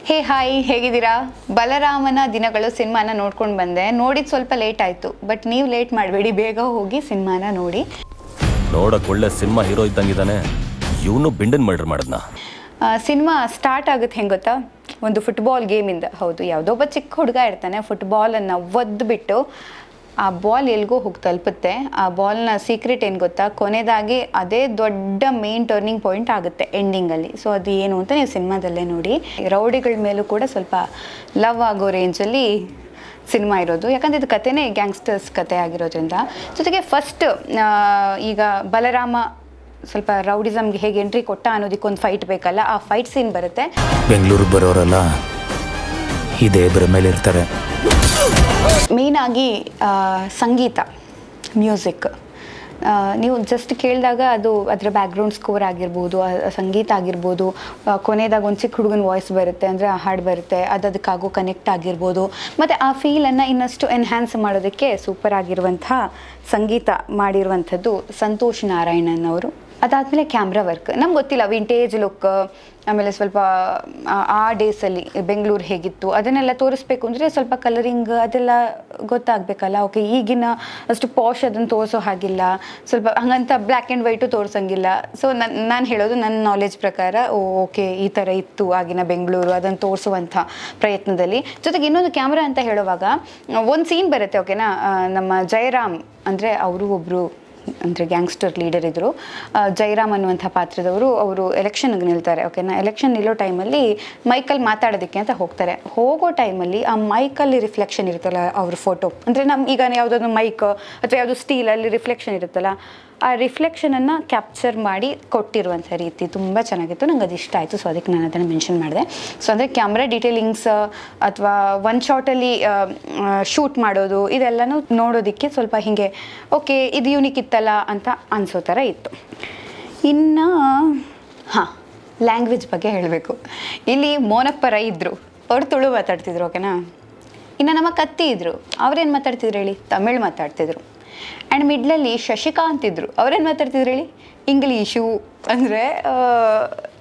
ಹೇ hi, ಹೇಗಿದ್ದೀರಾ? ಬಲರಾಮನ ದಿನಗಳು ಸಿನಿಮಾನ ನೋಡ್ಕೊಂಡು ಬಂದೆ. ನೋಡಿದ್ದು ಸ್ವಲ್ಪ ಲೇಟ್ ಆಯಿತು, ಬಟ್ ನೀವು ಲೇಟ್ ಮಾಡಬೇಡಿ, ಬೇಗ ಹೋಗಿ ಸಿನಿಮಾನ ನೋಡಿ. ನೋಡಕ್ಕೆ ಒಳ್ಳೆ ಸಿನಿಮಾ ಹೀರೋ ಇದ್ದಂಗಿದ್ದಾನೆ. ಇವನು ಬಿಂಡನ್ ಮರ್ಡರ್ ಮಾಡಿದ್ನ. ಸಿನಿಮಾ ಸ್ಟಾರ್ಟ್ ಆಗುತ್ತೆ ಹೆಂಗೆ ಗೊತ್ತಾ? ಒಂದು ಫುಟ್ಬಾಲ್ ಗೇಮಿಂದ. ಹೌದು, ಯಾವುದೋ ಒಬ್ಬ ಚಿಕ್ಕ ಹುಡುಗ ಇರ್ತಾನೆ, ಫುಟ್ಬಾಲನ್ನು ಒದ್ದುಬಿಟ್ಟು ಆ ಬಾಲ್ ಎಲ್ಗೋ ಹೋಗಿ ತಲುಪುತ್ತೆ. ಆ ಬಾಲ್ನ ಸೀಕ್ರೆಟ್ ಏನು ಗೊತ್ತಾ? ಕೊನೆಯದಾಗಿ ಅದೇ ದೊಡ್ಡ ಮೇನ್ ಟರ್ನಿಂಗ್ ಪಾಯಿಂಟ್ ಆಗುತ್ತೆ ಎಂಡಿಂಗಲ್ಲಿ. ಸೊ ಅದು ಏನು ಅಂತ ನೀವು ಸಿನಿಮಾದಲ್ಲೇ ನೋಡಿ. ರೌಡಿಗಳ ಮೇಲೂ ಕೂಡ ಸ್ವಲ್ಪ ಲವ್ ಆಗೋ ರೇಂಜಲ್ಲಿ ಸಿನಿಮಾ ಇರೋದು, ಯಾಕಂದರೆ ಇದು ಕಥೆನೇ ಗ್ಯಾಂಗ್ಸ್ಟರ್ಸ್ ಕತೆ ಆಗಿರೋದ್ರಿಂದ. ಜೊತೆಗೆ ಫಸ್ಟ್ ಈಗ ಬಲರಾಮ ಸ್ವಲ್ಪ ರೌಡಿಸಮ್ಗೆ ಹೇಗೆ ಎಂಟ್ರಿ ಕೊಟ್ಟ ಅನ್ನೋದಕ್ಕೊಂದು ಫೈಟ್ ಬೇಕಲ್ಲ, ಆ ಫೈಟ್ ಸೀನ್ ಬರುತ್ತೆ. ಬೆಂಗಳೂರಿಗೆ ಬರೋರೆಲ್ಲ ಇದೇ ಮೇಲೆ ಇರ್ತಾರೆ. ಮೇಯ್ನಾಗಿ ಸಂಗೀತ, ಮ್ಯೂಸಿಕ್, ನೀವು ಜಸ್ಟ್ ಕೇಳಿದಾಗ ಅದು ಅದರ ಬ್ಯಾಕ್ಗ್ರೌಂಡ್ ಸ್ಕೋರ್ ಆಗಿರ್ಬೋದು, ಸಂಗೀತ ಆಗಿರ್ಬೋದು, ಕೊನೆಯದಾಗ ಒಂದು ಚಿಕ್ಕ ಹುಡುಗನ ವಾಯ್ಸ್ ಬರುತ್ತೆ, ಅಂದರೆ ಆ ಹಾಡು ಬರುತ್ತೆ, ಅದಕ್ಕಾಗೋ ಕನೆಕ್ಟ್ ಆಗಿರ್ಬೋದು, ಮತ್ತು ಆ ಫೀಲನ್ನು ಇನ್ನಷ್ಟು ಎನ್ಹ್ಯಾನ್ಸ್ ಮಾಡೋದಕ್ಕೆ ಸೂಪರ್ ಆಗಿರುವಂಥ ಸಂಗೀತ ಮಾಡಿರುವಂಥದ್ದು ಸಂತೋಷ್ ನಾರಾಯಣನ್ ಅವರು. ಅದಾದಮೇಲೆ ಕ್ಯಾಮ್ರಾ ವರ್ಕ್, ನಮ್ಗೆ ಗೊತ್ತಿಲ್ಲ, ವಿಂಟೇಜ್ ಲುಕ್, ಆಮೇಲೆ ಸ್ವಲ್ಪ ಆ ಡೇಸಲ್ಲಿ ಬೆಂಗಳೂರು ಹೇಗಿತ್ತು ಅದನ್ನೆಲ್ಲ ತೋರಿಸ್ಬೇಕು ಅಂದರೆ ಸ್ವಲ್ಪ ಕಲರಿಂಗ್ ಅದೆಲ್ಲ ಗೊತ್ತಾಗಬೇಕಲ್ಲ. ಓಕೆ, ಈಗಿನ ಅಷ್ಟು ಪಾಶ್ ಅದನ್ನು ತೋರಿಸೋ ಹಾಗಿಲ್ಲ, ಸ್ವಲ್ಪ ಹಂಗಂತ ಬ್ಲ್ಯಾಕ್ ಆ್ಯಂಡ್ ವೈಟು ತೋರಿಸಂಗಿಲ್ಲ. ಸೊ ನಾನು ಹೇಳೋದು ನನ್ನ ನಾಲೆಜ್ ಪ್ರಕಾರ ಓಕೆ ಈ ಥರ ಇತ್ತು ಆಗಿನ ಬೆಂಗಳೂರು, ಅದನ್ನು ತೋರಿಸುವಂಥ ಪ್ರಯತ್ನದಲ್ಲಿ. ಜೊತೆಗೆ ಇನ್ನೊಂದು ಕ್ಯಾಮ್ರಾ ಅಂತ ಹೇಳುವಾಗ ಒಂದು ಸೀನ್ ಬರುತ್ತೆ, ಓಕೆನಾ? ನಮ್ಮ ಜಯರಾಮ್ ಅಂದರೆ ಅವರು ಒಬ್ಬರು ಅಂದರೆ ಗ್ಯಾಂಗ್ಸ್ಟರ್ ಲೀಡರ್ ಇದ್ದರು. ಜಯರಾಮ್ ಅನ್ನುವಂಥ ಪಾತ್ರದವರು, ಅವರು ಎಲೆಕ್ಷನ್ಗೆ ನಿಲ್ತಾರೆ, ಓಕೆನಾ? ಎಲೆಕ್ಷನ್ ನಿಲ್ಲೋ ಟೈಮಲ್ಲಿ ಮೈಕಲ್ಲಿ ಮಾತಾಡೋದಕ್ಕೆ ಅಂತ ಹೋಗ್ತಾರೆ. ಹೋಗೋ ಟೈಮಲ್ಲಿ ಆ ಮೈಕಲ್ಲಿ ರಿಫ್ಲೆಕ್ಷನ್ ಇರುತ್ತಲ್ಲ ಅವ್ರ ಫೋಟೋ, ಅಂದರೆ ಈಗ ಯಾವುದಾದ್ರು ಮೈಕ್ ಅಥವಾ ಯಾವುದೋ ಸ್ಟೀಲಲ್ಲಿ ರಿಫ್ಲೆಕ್ಷನ್ ಇರುತ್ತಲ್ಲ, ಆ ರಿಫ್ಲೆಕ್ಷನನ್ನು ಕ್ಯಾಪ್ಚರ್ ಮಾಡಿ ಕೊಟ್ಟಿರುವಂಥ ರೀತಿ ತುಂಬ ಚೆನ್ನಾಗಿತ್ತು. ನಂಗೆ ಅದು ಇಷ್ಟ ಆಯಿತು, ಸೊ ಅದಕ್ಕೆ ನಾನು ಅದನ್ನು ಮೆನ್ಷನ್ ಮಾಡಿದೆ. ಸೊ ಅಂದರೆ ಕ್ಯಾಮ್ರಾ ಡೀಟೇಲಿಂಗ್ಸ್ ಅಥವಾ ಒನ್ ಶಾಟಲ್ಲಿ ಶೂಟ್ ಮಾಡೋದು ಇದೆಲ್ಲನೂ ನೋಡೋದಕ್ಕೆ ಸ್ವಲ್ಪ ಹೀಗೆ ಓಕೆ ಇದು ಯೂನಿಕ್ ಇತ್ತಲ್ಲ ಅಂತ ಅನಿಸೋ ಥರ ಇತ್ತು. ಇನ್ನು ಲ್ಯಾಂಗ್ವೇಜ್ ಬಗ್ಗೆ ಹೇಳಬೇಕು. ಇಲ್ಲಿ ಮೋನಪ್ಪ ರೈ ಇದ್ದರು, ಅವರು ತುಳು ಮಾತಾಡ್ತಿದ್ರು, ಓಕೆನಾ? ಇನ್ನು ನಮ್ಮ ಕತ್ತಿ ಇದ್ದರು, ಅವ್ರೇನು ಮಾತಾಡ್ತಿದ್ರು ಹೇಳಿ? ತಮಿಳ್ ಮಾತಾಡ್ತಿದ್ರು. ಆ್ಯಂಡ್ ಮಿಡ್ಲಲ್ಲಿ ಶಶಿಕಾಂತ್ ಇದ್ದರು, ಅವ್ರೇನು ಮಾತಾಡ್ತಿದ್ರು ಹೇಳಿ? ಇಂಗ್ಲೀಷು. ಅಂದರೆ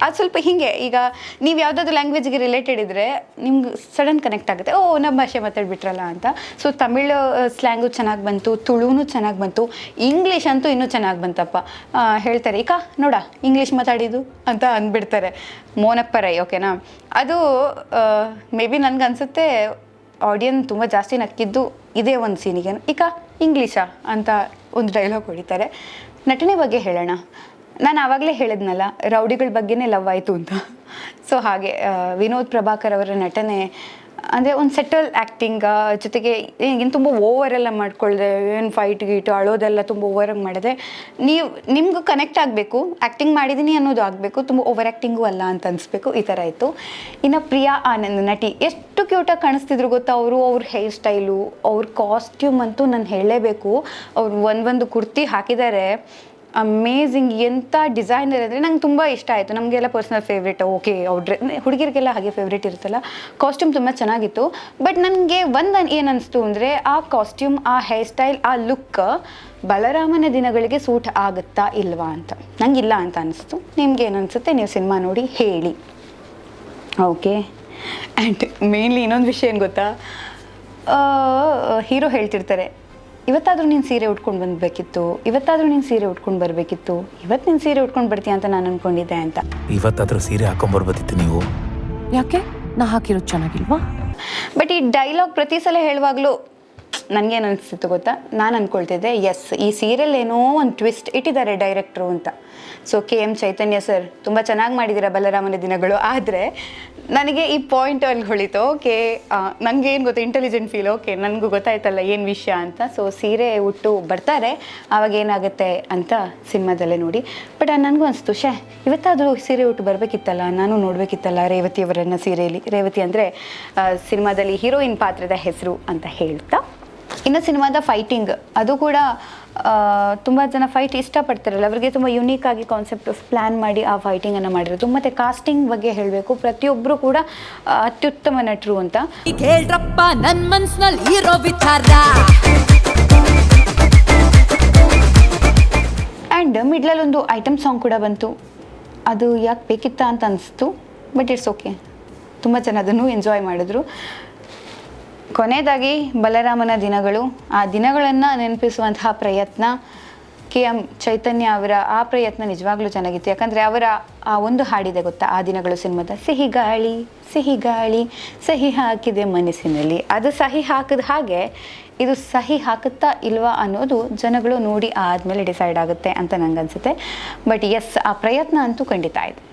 ಅದು ಸ್ವಲ್ಪ ಹೀಗೆ, ಈಗ ನೀವು ಯಾವುದಾದ್ರು ಲ್ಯಾಂಗ್ವೇಜ್ಗೆ ರಿಲೇಟೆಡ್ ಇದ್ದರೆ ನಿಮ್ಗೆ ಸಡನ್ ಕನೆಕ್ಟ್ ಆಗುತ್ತೆ, ಓ ನಮ್ಮ ಭಾಷೆ ಮಾತಾಡ್ಬಿಟ್ರಲ್ಲ ಅಂತ. ಸೊ ತಮಿಳ್ ಸ್ಲ್ಯಾಂಗು ಚೆನ್ನಾಗಿ ಬಂತು, ತುಳುನೂ ಚೆನ್ನಾಗಿ ಬಂತು, ಇಂಗ್ಲೀಷ್ ಅಂತೂ ಇನ್ನೂ ಚೆನ್ನಾಗಿ ಬಂತಪ್ಪ. ಹೇಳ್ತಾರೆ ಈಗ ನೋಡ ಇಂಗ್ಲೀಷ್ ಮಾತಾಡಿದ್ದು ಅಂತ ಅಂದ್ಬಿಡ್ತಾರೆ ಮೋನಪ್ಪ ರೈ, ಓಕೆನಾ? ಅದು ಮೇ ಬಿ ನನಗನ್ಸುತ್ತೆ ಆಡಿಯನ್ಸ್ ತುಂಬ ಜಾಸ್ತಿ ನಕ್ಕಿದ್ದು ಇದೇ ಒಂದು ಸೀನಿಗೆ, ಈಗ ಇಂಗ್ಲೀಷಾ ಅಂತ ಒಂದು ಡೈಲಾಗ್ ಹೊಡಿತಾರೆ. ನಟನೆ ಬಗ್ಗೆ ಹೇಳೋಣ. ನಾನು ಆವಾಗಲೇ ಹೇಳಿದ್ನಲ್ಲ, ರೌಡಿಗಳ ಬಗ್ಗೆನೇ ಲವ್ ಆಯಿತು ಅಂತ. ಸೊ ಹಾಗೆ ವಿನೋದ್ ಪ್ರಭಾಕರ್ ಅವರ ನಟನೆ ಅಂದರೆ ಒಂದು ಸೆಟಲ್ ಆ್ಯಕ್ಟಿಂಗ್, ಜೊತೆಗೆ ಏನು ತುಂಬ ಓವರೆಲ್ಲ ಮಾಡ್ಕೊಳ್ಳದೆ, ಏನು ಫೈಟ್ ಗೀಟು ಅಳೋದೆಲ್ಲ ತುಂಬ ಓವರಾಗಿ ಮಾಡಿದೆ. ನಿಮ್ಗೂ ಕನೆಕ್ಟ್ ಆಗಬೇಕು, ಆ್ಯಕ್ಟಿಂಗ್ ಮಾಡಿದ್ದೀನಿ ಅನ್ನೋದು ಆಗಬೇಕು, ತುಂಬ ಓವರ್ ಆ್ಯಕ್ಟಿಂಗು ಅಲ್ಲ ಅಂತ ಅನಿಸ್ಬೇಕು, ಈ ಥರ ಇತ್ತು. ಇನ್ನು ಪ್ರಿಯಾ ಆನಂದ್ ನಟಿ ಎಷ್ಟು ಕ್ಯೂಟಾಗಿ ಕಾಣಿಸ್ತಿದ್ರು ಗೊತ್ತಾ ಅವರು. ಅವ್ರ ಹೇರ್ ಸ್ಟೈಲು, ಅವ್ರ ಕಾಸ್ಟ್ಯೂಮ್ ಅಂತೂ ನಾನು ಹೇಳಲೇಬೇಕು. ಅವ್ರು ಒಂದು ಕುರ್ತಿ ಹಾಕಿದ್ದಾರೆ, ಅಮೇಝಿಂಗ್. ಎಂಥ ಡಿಸೈನರ್ ಅಂದರೆ ನಂಗೆ ತುಂಬ ಇಷ್ಟ ಆಯಿತು. ನಮಗೆಲ್ಲ ಪರ್ಸ್ನಲ್ ಫೇವ್ರೇಟ್, ಓಕೆ ಅವ್ರ ಹುಡುಗಿರಿಗೆಲ್ಲ ಹಾಗೆ ಫೇವ್ರೇಟ್ ಇರುತ್ತಲ್ಲ. ಕಾಸ್ಟ್ಯೂಮ್ ತುಂಬ ಚೆನ್ನಾಗಿತ್ತು. ಬಟ್ ನನಗೆ ಒಂದು ಏನು ಅನಿಸ್ತು ಅಂದರೆ, ಆ ಕಾಸ್ಟ್ಯೂಮ್, ಆ ಹೇರ್ ಸ್ಟೈಲ್, ಆ ಲುಕ್ ಬಲರಾಮನ ದಿನಗಳಿಗೆ ಸೂಟ್ ಆಗುತ್ತಾ ಇಲ್ವಾ ಅಂತ ನಂಗಿಲ್ಲ ಅಂತ ಅನಿಸ್ತು. ನಿಮ್ಗೆ ಏನು ಅನಿಸುತ್ತೆ? ನೀವು ಸಿನಿಮಾ ನೋಡಿ ಹೇಳಿ, ಓಕೆ? ಆ್ಯಂಡ್ ಮೇನ್ಲಿ ಇನ್ನೊಂದು ವಿಷಯ ಏನು ಗೊತ್ತಾ? ಹೀರೋ ಹೇಳ್ತಿರ್ತಾರೆ, ಇವತ್ತಾದರೂ ನೀನು ಸೀರೆ ಉಟ್ಕೊಂಡು ಬಂದಬೇಕಿತ್ತು, ಇವತ್ತಾದರೂ ನೀನು ಸೀರೆ ಉಟ್ಕೊಂಡು ಬರಬೇಕಿತ್ತು, ಇವತ್ತು ನೀನು ಸೀರೆ ಉಟ್ಕೊಂಡು ಬರ್ತೀಯ ಅಂತ ನಾನು ಅಂದ್ಕೊಂಡಿದ್ದೆ ಅಂತ. ಇವತ್ತಾದರೂ ಸೀರೆ ಹಾಕೊಂಬರ್ಬೋದಿತ್ತು ನೀವು. ಯಾಕೆ? ನಾ ಹಾಕಿರೋದು ಚೆನ್ನಾಗಿಲ್ವಾ? ಬಟ್ ಈ ಡೈಲಾಗ್ ಪ್ರತಿ ಸಲ ಹೇಳುವಾಗಲೂ ನನಗೇನು ಅನಿಸ್ತಿತ್ತು ಗೊತ್ತಾ? ನಾನು ಅಂದ್ಕೊಳ್ತಿದ್ದೆ, ಎಸ್ ಈ ಸೀರಿಯಲ್ ಏನೋ ಒಂದು ಟ್ವಿಸ್ಟ್ ಇಟ್ಟಿದ್ದಾರೆ ಡೈರೆಕ್ಟ್ರು ಅಂತ. ಸೊ KM ಚೈತನ್ಯ ಸರ್ ತುಂಬ ಚೆನ್ನಾಗಿ ಮಾಡಿದ್ದೀರಾ ಬಲರಾಮನ ದಿನಗಳು. ಆದರೆ ನನಗೆ ಈ ಪಾಯಿಂಟ್ ಅಲ್ಲಿ ಹೊಳಿತು, ಓಕೆ ನನಗೆ ಏನು ಗೊತ್ತಾ, ಇಂಟೆಲಿಜೆಂಟ್ ಫೀಲ್, ಓಕೆ ನನಗೂ ಗೊತ್ತಾಯ್ತಲ್ಲ ಏನು ವಿಷಯ ಅಂತ. ಸೊ ಸೀರೆ ಉಟ್ಟು ಬರ್ತಾರೆ, ಆವಾಗ ಏನಾಗುತ್ತೆ ಅಂತ ಸಿನಿಮಾದಲ್ಲೇ ನೋಡಿ. ಬಟ್ ನನಗೂ ಅನಿಸ್ತು, ಇವತ್ತಾದರೂ ಸೀರೆ ಉಟ್ಟು ಬರಬೇಕಿತ್ತಲ್ಲ, ನಾನು ನೋಡಬೇಕಿತ್ತಲ್ಲ ರೇವತಿಯವರನ್ನು ಸೀರೆಯಲ್ಲಿ. ರೇವತಿ ಅಂದರೆ ಸಿನಿಮಾದಲ್ಲಿ ಹೀರೋಯಿನ್ ಪಾತ್ರದ ಹೆಸರು ಅಂತ ಹೇಳ್ತಾ. ಇನ್ನು ಸಿನಿಮಾದ ಫೈಟಿಂಗ್, ಅದು ಕೂಡ ತುಂಬ ಜನ ಫೈಟ್ ಇಷ್ಟಪಡ್ತಾರಲ್ಲ, ಅವರಿಗೆ ತುಂಬ ಯುನೀಕ್ ಆಗಿ ಕಾನ್ಸೆಪ್ಟ್ ಪ್ಲ್ಯಾನ್ ಮಾಡಿ ಆ ಫೈಟಿಂಗನ್ನು ಮಾಡಿರೋದು. ಮತ್ತು ಕಾಸ್ಟಿಂಗ್ ಬಗ್ಗೆ ಹೇಳಬೇಕು, ಪ್ರತಿಯೊಬ್ಬರು ಕೂಡ ಅತ್ಯುತ್ತಮ ನಟರು ಅಂತ. ಹೇಳ್ರಪ್ಪ ನನ್ನ ಮನ್ಸಿನಲ್ಲಿ ಇರೋ ವಿಚಾರ. ಆ್ಯಂಡ್ ಮಿಡ್ಲಲ್ಲಿ ಒಂದು ಐಟಮ್ ಸಾಂಗ್ ಕೂಡ ಬಂತು, ಅದು ಯಾಕೆ ಬೇಕಿತ್ತ ಅಂತ ಅನಿಸ್ತು. ಬಟ್ ಇಟ್ಸ್ ಓಕೆ, ತುಂಬ ಜನ ಅದನ್ನು ಎಂಜಾಯ್ ಮಾಡಿದ್ರು. ಕೊನೆಯದಾಗಿ ಬಲರಾಮನ ದಿನಗಳು, ಆ ದಿನಗಳನ್ನು ನೆನಪಿಸುವಂತಹ ಪ್ರಯತ್ನ, KM ಚೈತನ್ಯ ಅವರ ಆ ಪ್ರಯತ್ನ ನಿಜವಾಗ್ಲೂ ಚೆನ್ನಾಗಿತ್ತು. ಯಾಕಂದರೆ ಅವರ ಆ ಒಂದು ಹಾಡಿದೆ ಗೊತ್ತಾ, ಆ ದಿನಗಳು ಸಿನಿಮಾದ ಸಿಹಿ ಗಾಳಿ ಸಿಹಿ ಗಾಳಿ ಸಹಿ ಹಾಕಿದೆ ಮನಸ್ಸಿನಲ್ಲಿ, ಅದು ಸಹಿ ಹಾಕಿದ ಹಾಗೆ ಇದು ಸಹಿ ಹಾಕುತ್ತಾ ಇಲ್ವಾ ಅನ್ನೋದು ಜನಗಳು ನೋಡಿ ಆದಮೇಲೆ ಡಿಸೈಡ್ ಆಗುತ್ತೆ ಅಂತ ನನಗನ್ಸುತ್ತೆ. ಬಟ್ ಎಸ್, ಆ ಪ್ರಯತ್ನ ಅಂತೂ ಖಂಡಿತ ಇದೆ.